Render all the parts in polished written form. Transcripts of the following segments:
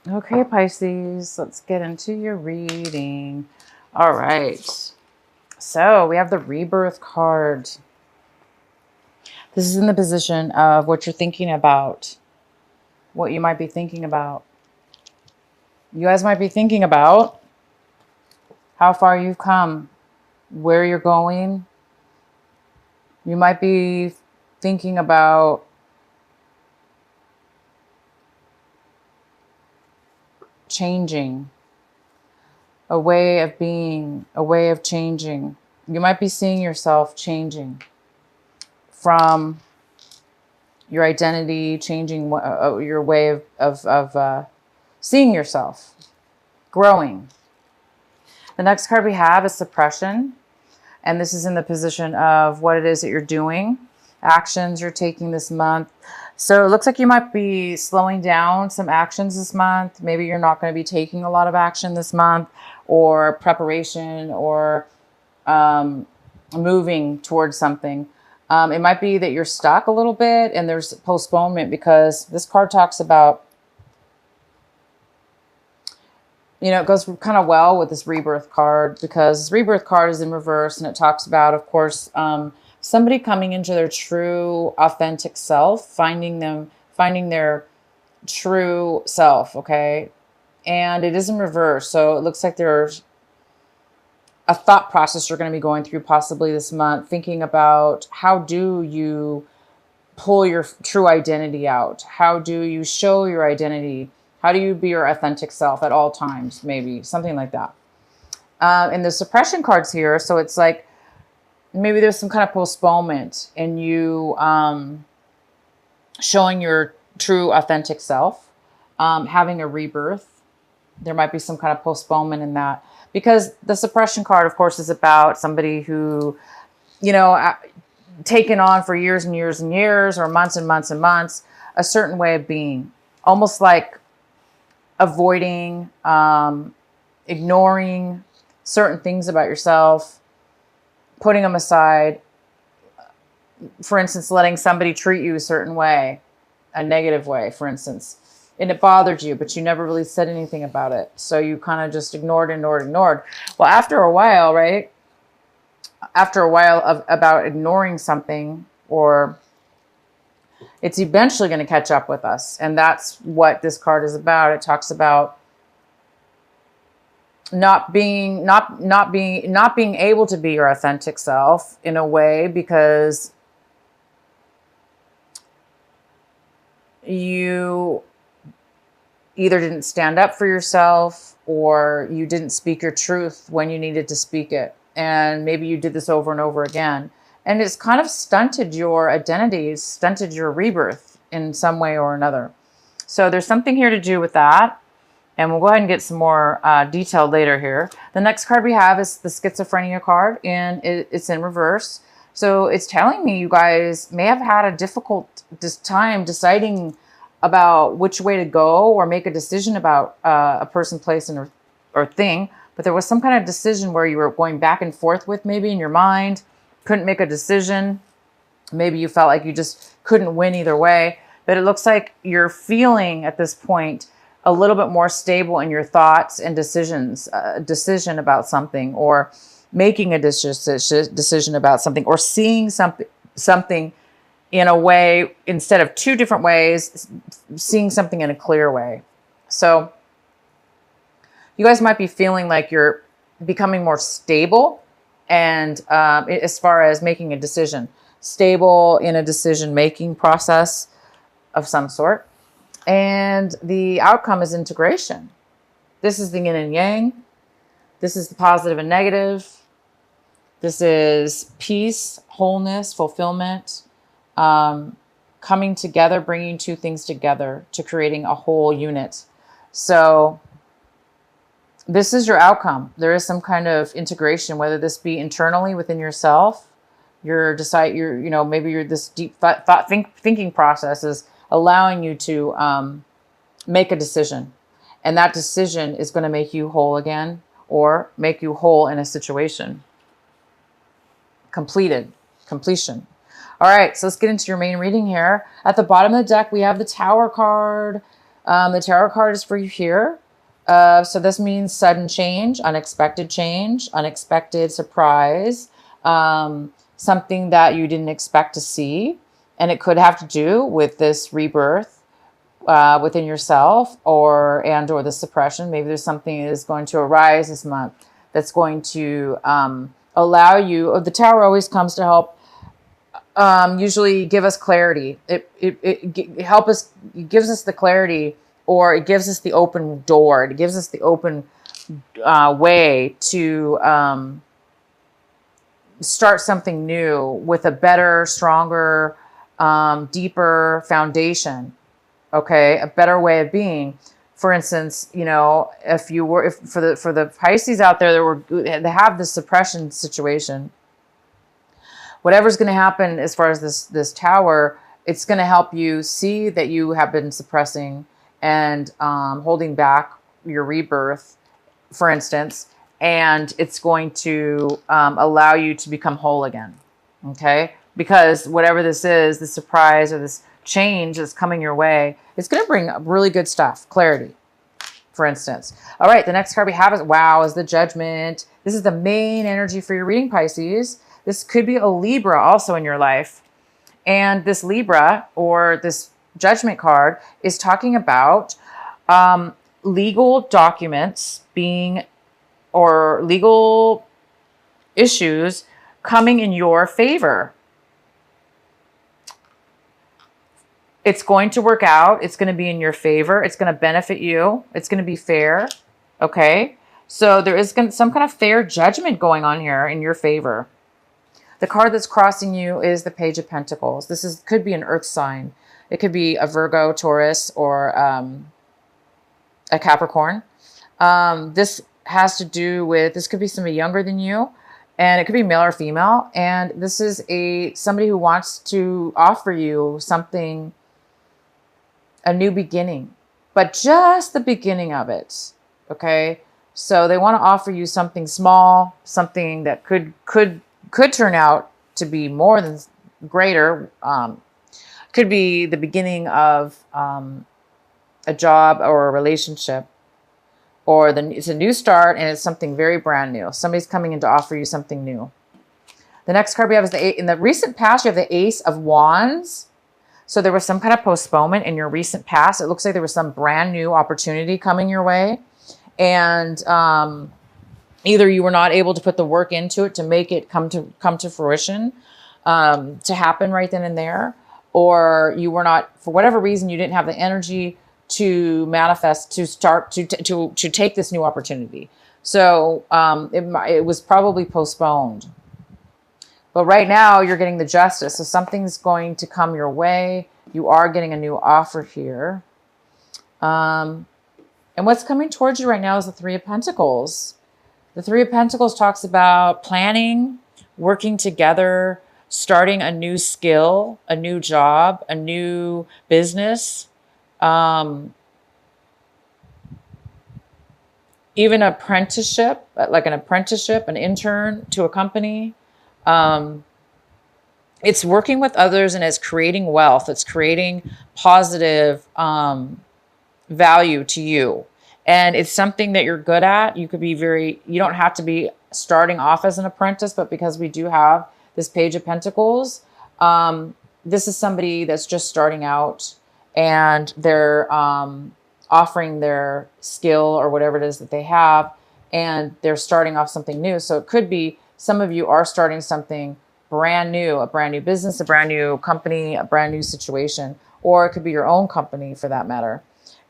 Okay, Pisces, let's get into your reading. All right. So we have the Rebirth card. This is in the position of what you're thinking about, what you might be thinking about. You guys might be thinking about how far you've come, where you're going. You might be thinking about changing, a way of being, a way of changing. You might be seeing yourself changing from your identity, changing your way of seeing yourself, growing. The next card we have is suppression. And this is in the position of what it is that you're doing, actions you're taking this month. So it looks like you might be slowing down some actions this month. Maybe you're not going to be taking a lot of action this month, or preparation, or moving towards something. It might be that you're stuck a little bit and there's postponement, because this card talks about, it goes kind of well with this rebirth card, because this rebirth card is in reverse, and it talks about, of course, somebody coming into their true, authentic self, finding their true self, okay? And it is in reverse, so it looks like there's a thought process you're going to be going through possibly this month, thinking about how do you pull your true identity out? How do you show your identity? How do you be your authentic self at all times? Maybe something like that. And the suppression cards here, so it's like maybe there's some kind of postponement in you showing your true authentic self, having a rebirth. There might be some kind of postponement in that, because the suppression card, of course, is about somebody who, taken on for years and years and years, or months and months and months, a certain way of being, almost like avoiding, ignoring certain things about yourself, putting them aside. For instance, letting somebody treat you a certain way, a negative way, for instance, and it bothered you, but you never really said anything about it. So you kind of just ignored. Well, after a while, right? After a while of about ignoring something, or it's eventually going to catch up with us. And that's what this card is about. It talks about not being able to be your authentic self in a way, because you either didn't stand up for yourself, or you didn't speak your truth when you needed to speak it. And maybe you did this over and over again. And it's kind of stunted your identity, stunted your rebirth in some way or another. So there's something here to do with that. And we'll go ahead and get some more detail later here. The next card we have is the schizophrenia card, and it's in reverse. So it's telling me you guys may have had a difficult time deciding about which way to go, or make a decision about a person, place, or thing. But there was some kind of decision where you were going back and forth with, maybe in your mind, couldn't make a decision. Maybe you felt like you just couldn't win either way. But it looks like you're feeling at this point a little bit more stable in your thoughts and decisions, decision about something, or making a decision about something, or seeing something in a way, instead of two different ways, seeing something in a clear way. So you guys might be feeling like you're becoming more stable, and as far as making a decision, stable in a decision-making process of some sort. And the outcome is integration. This is the yin and yang. This is the positive and negative. This is peace, wholeness, fulfillment, coming together, bringing two things together to creating a whole unit. So this is your outcome. There is some kind of integration, whether this be internally within yourself, maybe this deep thinking process is allowing you to make a decision. And that decision is going to make you whole again, or make you whole in a situation. Completion. All right, so let's get into your main reading here. At the bottom of the deck, we have the Tower card. The tarot card is for you here. So this means sudden change, unexpected surprise, something that you didn't expect to see. And it could have to do with this rebirth within yourself or the suppression. Maybe there's something that is going to arise this month that's going to allow you. The Tower always comes to help usually give us clarity. It gives us the clarity, or it gives us the open door. It gives us the open way to start something new with a better, stronger, deeper foundation. Okay, a better way of being. For instance, if for the Pisces out there that have this suppression situation, whatever's going to happen as far as this Tower, it's going to help you see that you have been suppressing and holding back your rebirth, for instance, and it's going to allow you to become whole again. Okay, because whatever this is, the surprise or this change that's coming your way, it's going to bring really good stuff, clarity, for instance. All right, the next card we have is the Judgment. This is the main energy for your reading, Pisces. This could be a Libra also in your life. And this Libra, or this Judgment card, is talking about legal documents or legal issues coming in your favor. It's going to work out. It's going to be in your favor. It's going to benefit you. It's going to be fair. Okay. So there is some kind of fair judgment going on here in your favor. The card that's crossing you is the Page of Pentacles. Could be an earth sign. It could be a Virgo, Taurus, or a Capricorn. This has to do with, this could be somebody younger than you, and it could be male or female. And this is somebody who wants to offer you something, a new beginning, but just the beginning of it. Okay. So they want to offer you something small, something that could turn out to be more than greater. Could be the beginning of a job or a relationship, or it's a new start, and it's something very brand new. Somebody's coming in to offer you something new. The next card we have is in the recent past, you have the Ace of Wands. So there was some kind of postponement in your recent past. It looks like there was some brand new opportunity coming your way. And either you were not able to put the work into it to make it come to fruition, to happen right then and there, or you were not, for whatever reason, you didn't have the energy to manifest, to start, to take this new opportunity. So it was probably postponed. But right now you're getting the Justice. So something's going to come your way. You are getting a new offer here. And what's coming towards you right now is the Three of Pentacles. The Three of Pentacles talks about planning, working together, starting a new skill, a new job, a new business, even apprenticeship, an intern to a company. It's working with others, and it's creating wealth. It's creating positive value to you. And it's something that you're good at. You don't have to be starting off as an apprentice, but because we do have this Page of Pentacles, this is somebody that's just starting out, and they're offering their skill or whatever it is that they have, and they're starting off something new. So it could be some of you are starting something brand new, a brand new business, a brand new company, a brand new situation, or it could be your own company for that matter.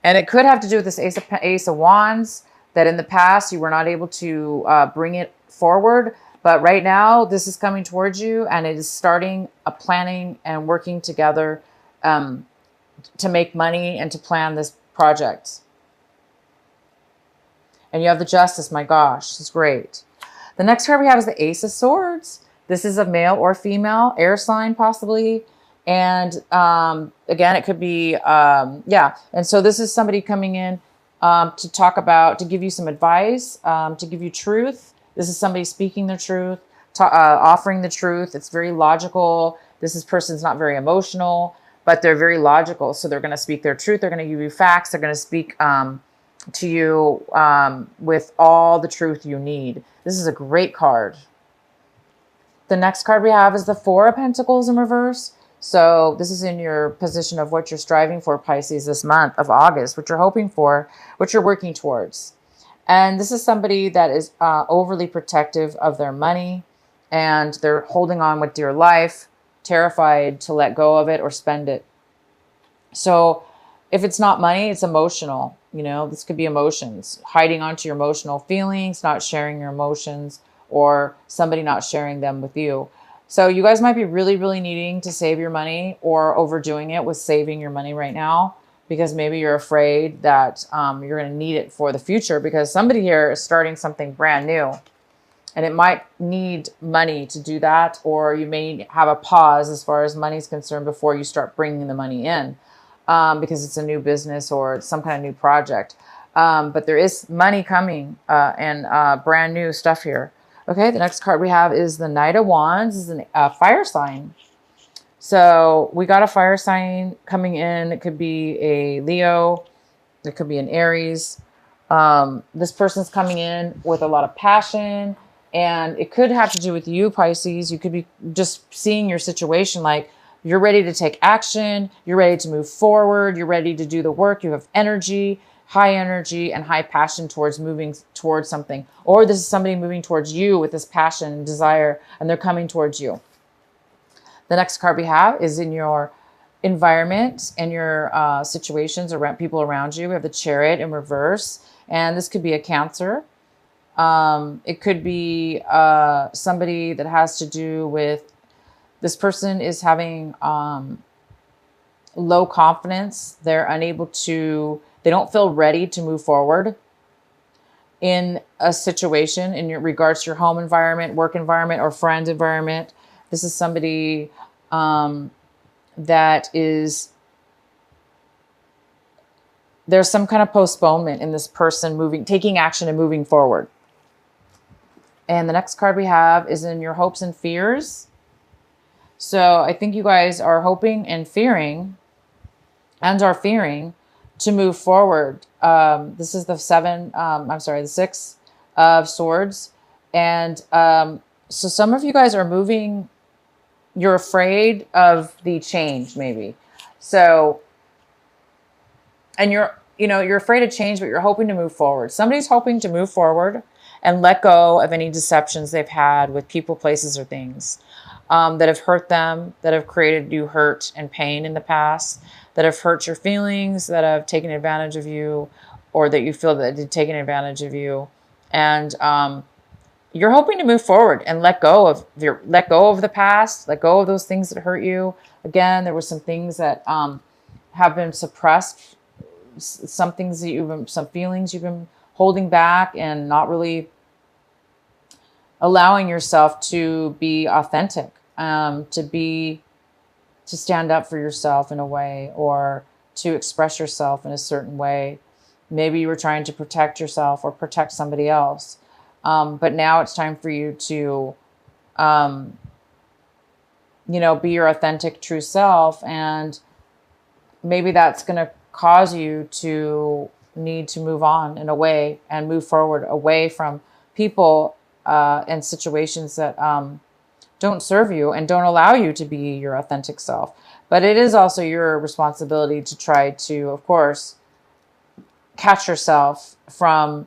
And it could have to do with this Ace of Wands, that in the past you were not able to bring it forward. But right now this is coming towards you, and it is starting a planning and working together to make money and to plan this project. And you have the Justice. My gosh, it's great. The next card we have is the Ace of Swords. This is a male or female, air sign possibly. And again, it could be, And so this is somebody coming in to give you some advice, to give you truth. This is somebody speaking the truth, offering the truth. It's very logical. Person's not very emotional. but they're very logical. So they're going to speak their truth. They're going to give you facts. They're going to speak to you with all the truth you need. This is a great card. The next card we have is the Four of Pentacles in reverse. So this is in your position of what you're striving for, Pisces, this month of August, what you're hoping for, what you're working towards. And this is somebody that is overly protective of their money, and they're holding on with dear life, terrified to let go of it or spend it. So if it's not money, it's emotional. You know, this could be emotions, hiding onto your emotional feelings, not sharing your emotions, or somebody not sharing them with you. So you guys might be really, really needing to save your money, or overdoing it with saving your money right now, because maybe you're afraid that you're going to need it for the future, because somebody here is starting something brand new. And it might need money to do that, or you may have a pause as far as money is concerned before you start bringing the money in, because it's a new business or it's some kind of new project. But there is money coming and brand new stuff here. Okay, the next card we have is the Knight of Wands. This is a fire sign. So we got a fire sign coming in. It could be a Leo. It could be an Aries. This person's coming in with a lot of passion. And it could have to do with you, Pisces. You could be just seeing your situation like you're ready to take action. You're ready to move forward. You're ready to do the work. You have energy, high energy, and high passion towards moving towards something. Or this is somebody moving towards you with this passion and desire, and they're coming towards you. The next card we have is in your environment and your situations around people around you. We have the Chariot in reverse. And this could be a Cancer. It could be somebody that has to do with, this person is having low confidence. They're unable to, they don't feel ready to move forward in a situation in your regards to your home environment, work environment, or friend environment. This is somebody that is, there's some kind of postponement in this person taking action and moving forward. And the next card we have is in your hopes and fears. So I think you guys are hoping and fearing, to move forward. This is the the Six of Swords. And so some of you guys are moving, you're afraid of the change maybe. So, and you're afraid of change, but you're hoping to move forward. Somebody's hoping to move forward and let go of any deceptions they've had with people, places, or things that have hurt them, that have created you hurt and pain in the past, that have hurt your feelings, that have taken advantage of you, or that you feel that they've taken advantage of you. And you're hoping to move forward and let go of the past, let go of those things that hurt you. Again, there were some things that have been suppressed, some feelings you've been holding back and not really allowing yourself to be authentic, to stand up for yourself in a way, or to express yourself in a certain way. Maybe you were trying to protect yourself or protect somebody else. But now it's time for you to, be your authentic, true self. And maybe that's going to cause you to need to move on in a way and move forward away from people and situations that don't serve you and don't allow you to be your authentic self. But it is also your responsibility to try to, of course, catch yourself from,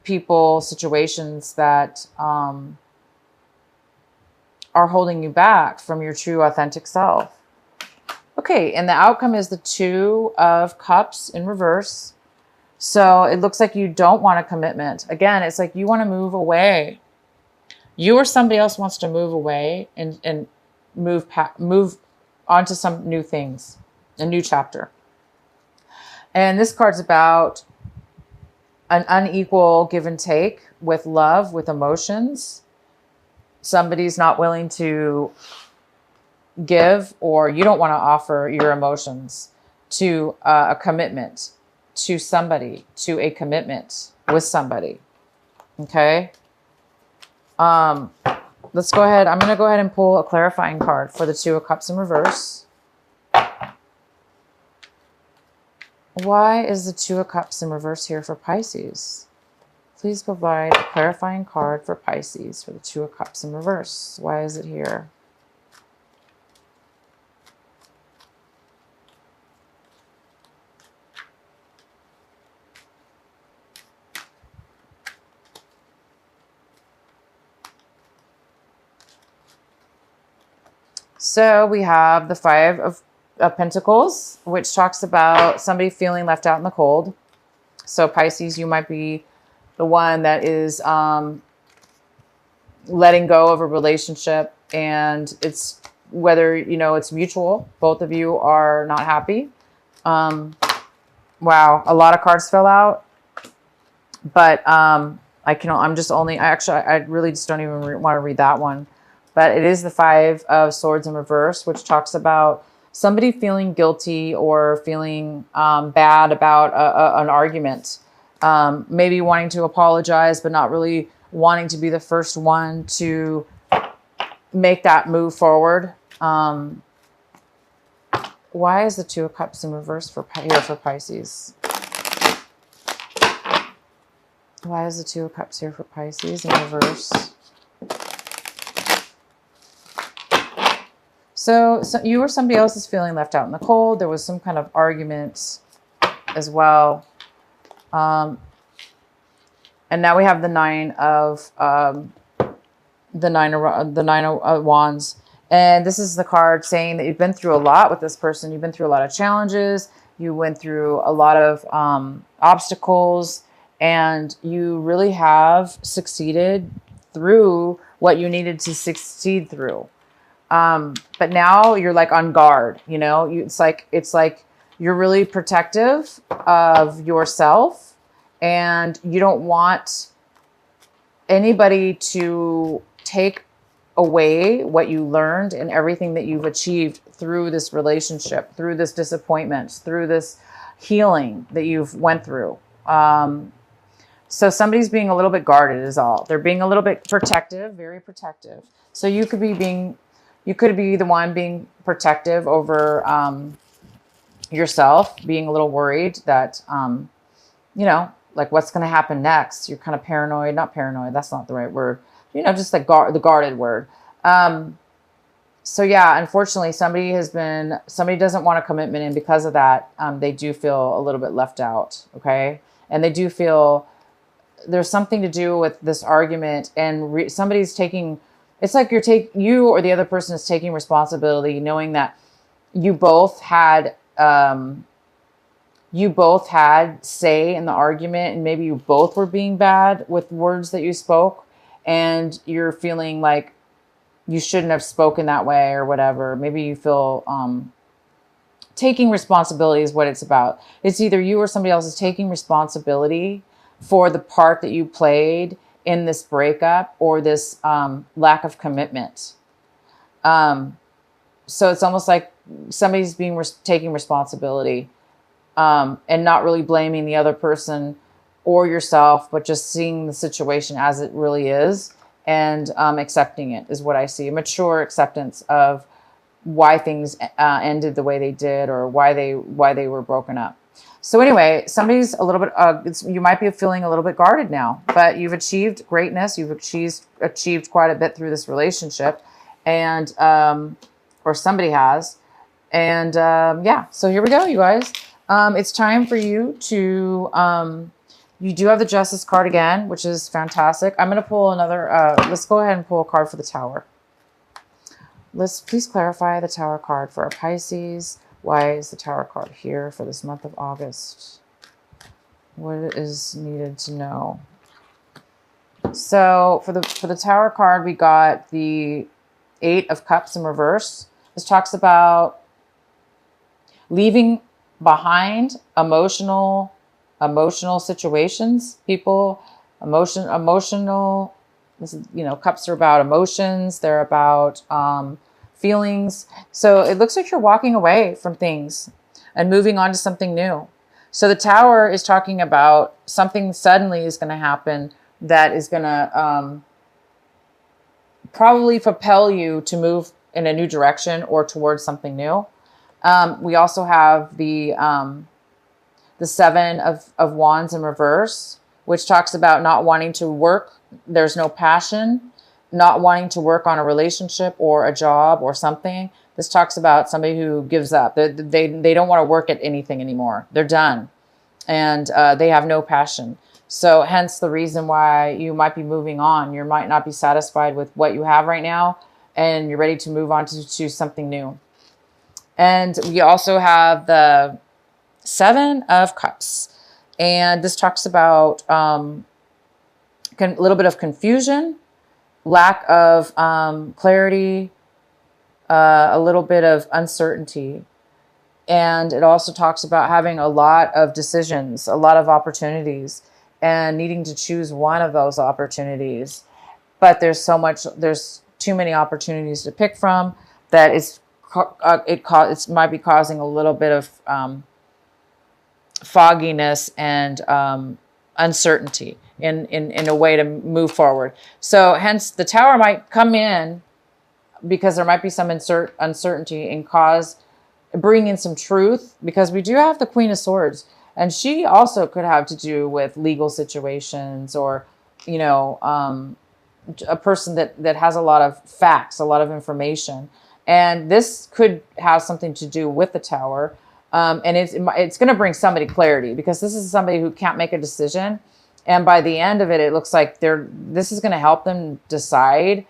people, situations that are holding you back from your true authentic self. Okay, and the outcome is the Two of Cups in reverse. So it looks like you don't want a commitment. Again, it's like you want to move away. You or somebody else wants to move away and move on to some new things, a new chapter. And this card's about an unequal give and take with love, with emotions. Somebody's not willing to give, or you don't want to offer your emotions to a commitment to somebody, to a commitment with somebody. Okay. let's go ahead. I'm going to go ahead and pull a clarifying card for the Two of Cups in reverse. Why is the Two of Cups in reverse here for Pisces? Please provide a clarifying card for Pisces for the Two of Cups in reverse. Why is it here? So we have the Five of Pentacles, which talks about somebody feeling left out in the cold. So Pisces, you might be the one that is letting go of a relationship, and it's whether, you know, it's mutual. Both of you are not happy. Wow, a lot of cards fell out, but I really just don't even want to read that one. But it is the Five of Swords in reverse, which talks about somebody feeling guilty or feeling bad about an argument. Maybe wanting to apologize, but not really wanting to be the first one to make that move forward. Why is the Two of Cups in reverse here for Pisces? Why is the Two of Cups here for Pisces in reverse? So you or somebody else is feeling left out in the cold. There was some kind of argument as well. And now we have the Nine of Wands. And this is the card saying that you've been through a lot with this person. You've been through a lot of challenges. You went through a lot of obstacles, and you really have succeeded through what you needed to succeed through. But now you're like on guard, you know, it's like you're really protective of yourself, and you don't want anybody to take away what you learned and everything that you've achieved through this relationship, through this disappointment, through this healing that you've went through. So somebody's being a little bit guarded is all. They're being a little bit protective, very protective. So you could be the one being protective over yourself, being a little worried that, you know, like what's going to happen next. You're kind of paranoid, not paranoid. That's not the right word. You know, just like the guarded word. So yeah, unfortunately, somebody doesn't want a commitment. And because of that, they do feel a little bit left out. Okay. And they do feel there's something to do with this argument, and somebody's taking, it's like you or the other person is taking responsibility, knowing that you both had say in the argument, and maybe you both were being bad with words that you spoke, and you're feeling like you shouldn't have spoken that way or whatever. Maybe you feel taking responsibility is what it's about. It's either you or somebody else is taking responsibility for the part that you played in this breakup or this lack of commitment. So it's almost like somebody's taking responsibility and not really blaming the other person or yourself, but just seeing the situation as it really is and accepting it is what I see. A mature acceptance of why things ended the way they did, or why they were broken up. So anyway, somebody's a little bit, you might be feeling a little bit guarded now, but you've achieved greatness. You've achieved quite a bit through this relationship, and, or somebody has. And yeah, so here we go, you guys. It's time for you to, you do have the Justice card again, which is fantastic. I'm going to pull another, let's go ahead and pull a card for the Tower. Let's please clarify the Tower card for our Pisces. Why is the Tower card here for this month of August? What is needed to know? So for the Tower card, we got the Eight of Cups in reverse. This talks about leaving behind emotional situations, people, emotional. This is, you know, cups are about emotions. They're about feelings. So it looks like you're walking away from things and moving on to something new. So the Tower is talking about something suddenly is going to happen that is going to probably propel you to move in a new direction or towards something new. We also have the Seven of Wands in reverse, which talks about not wanting to work. There's no passion, not wanting to work on a relationship or a job or something. This talks about somebody who gives up. They don't want to work at anything anymore. They're done. And they have no passion. So hence the reason why you might be moving on. You might not be satisfied with what you have right now, and you're ready to move on to something new. And we also have the Seven of Cups. And this talks about a little bit of confusion, lack of clarity, a little bit of uncertainty. And it also talks about having a lot of decisions, a lot of opportunities, and needing to choose one of those opportunities. But there's too many opportunities to pick from that it might be causing a little bit of fogginess and uncertainty in a way to move forward. So hence the Tower might come in because there might be some uncertainty and bring in some truth, because we do have the Queen of Swords, and she also could have to do with legal situations, or a person that has a lot of facts, a lot of information, and this could have something to do with the Tower. And it's going to bring somebody clarity, because this is somebody who can't make a decision, and by the end of it, it looks like this is going to help them decide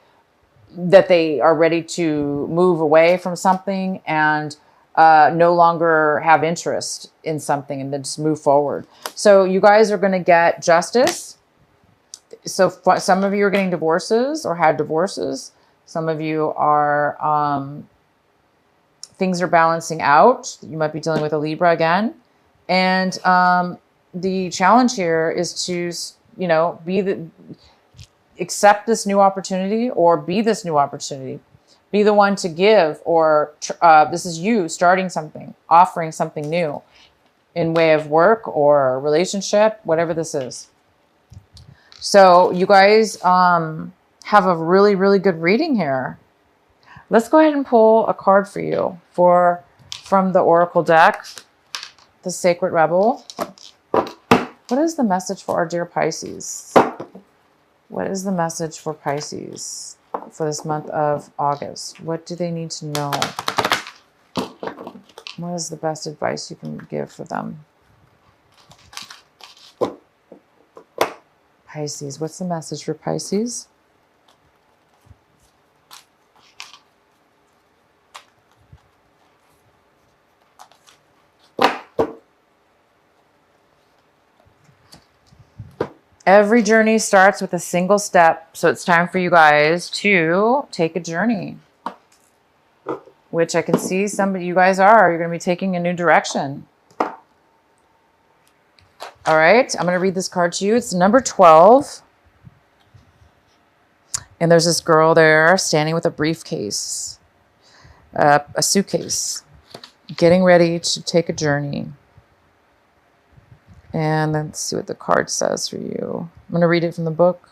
that they are ready to move away from something and no longer have interest in something, and then just move forward. So you guys are going to get justice. So some of you are getting divorces or had divorces. Some of you are, things are balancing out. You might be dealing with a Libra again. And the challenge here is to, accept this new opportunity, or be this new opportunity. Be the one to give, or this is you starting something, offering something new in way of work or relationship, whatever this is. So you guys have a really, really good reading here. Let's go ahead and pull a card for you from the Oracle deck, the Sacred Rebel. What is the message for our dear Pisces? What is the message for Pisces for this month of August? What do they need to know? What is the best advice you can give for them? Pisces, what's the message for Pisces? Every journey starts with a single step. So it's time for you guys to take a journey, which I can see some of you guys are. You're going to be taking a new direction. All right. I'm going to read this card to you. It's number 12. And there's this girl there standing with a briefcase, a suitcase, getting ready to take a journey. And let's see what the card says for you. I'm going to read it from the book.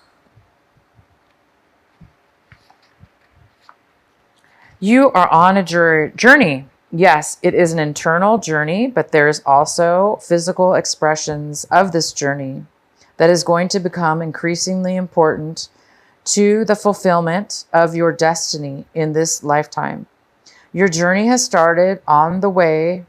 You are on a journey. Yes, it is an internal journey, but there's also physical expressions of this journey that is going to become increasingly important to the fulfillment of your destiny in this lifetime. Your journey has started on the way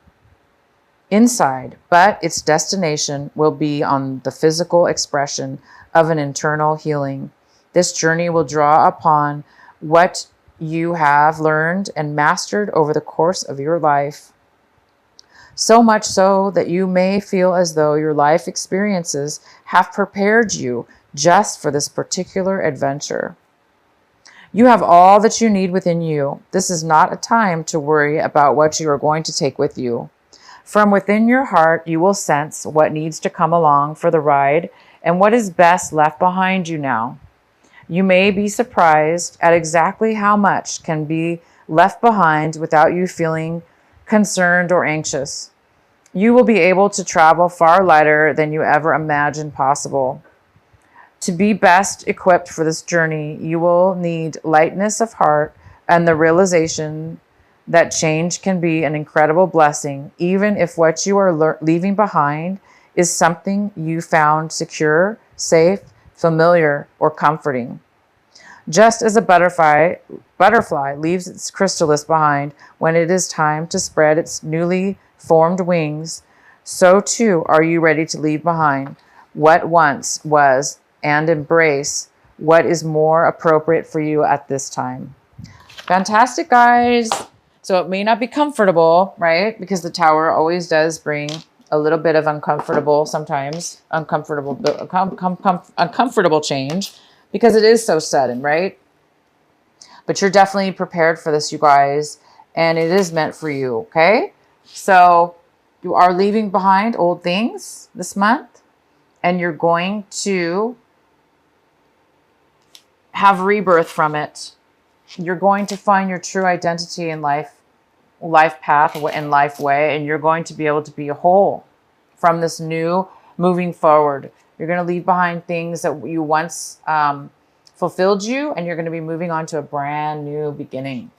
inside, but its destination will be on the physical expression of an internal healing. This journey will draw upon what you have learned and mastered over the course of your life, so much so that you may feel as though your life experiences have prepared you just for this particular adventure. You have all that you need within you. This is not a time to worry about what you are going to take with you. From within your heart, you will sense what needs to come along for the ride and what is best left behind you now. You may be surprised at exactly how much can be left behind without you feeling concerned or anxious. You will be able to travel far lighter than you ever imagined possible. To be best equipped for this journey, you will need lightness of heart and the realization that change can be an incredible blessing, even if what you are leaving behind is something you found secure, safe, familiar, or comforting. Just as a butterfly leaves its chrysalis behind when it is time to spread its newly formed wings, so too are you ready to leave behind what once was and embrace what is more appropriate for you at this time. Fantastic, guys. So it may not be comfortable, right? Because the Tower always does bring a little bit of uncomfortable, sometimes uncomfortable change, because it is so sudden, right? But you're definitely prepared for this, you guys, and it is meant for you, okay? So you are leaving behind old things this month, and you're going to have rebirth from it. You're going to find your true identity in life path and life way, and you're going to be able to be whole from this new moving forward. You're going to leave behind things that you once fulfilled you, and you're going to be moving on to a brand new beginning.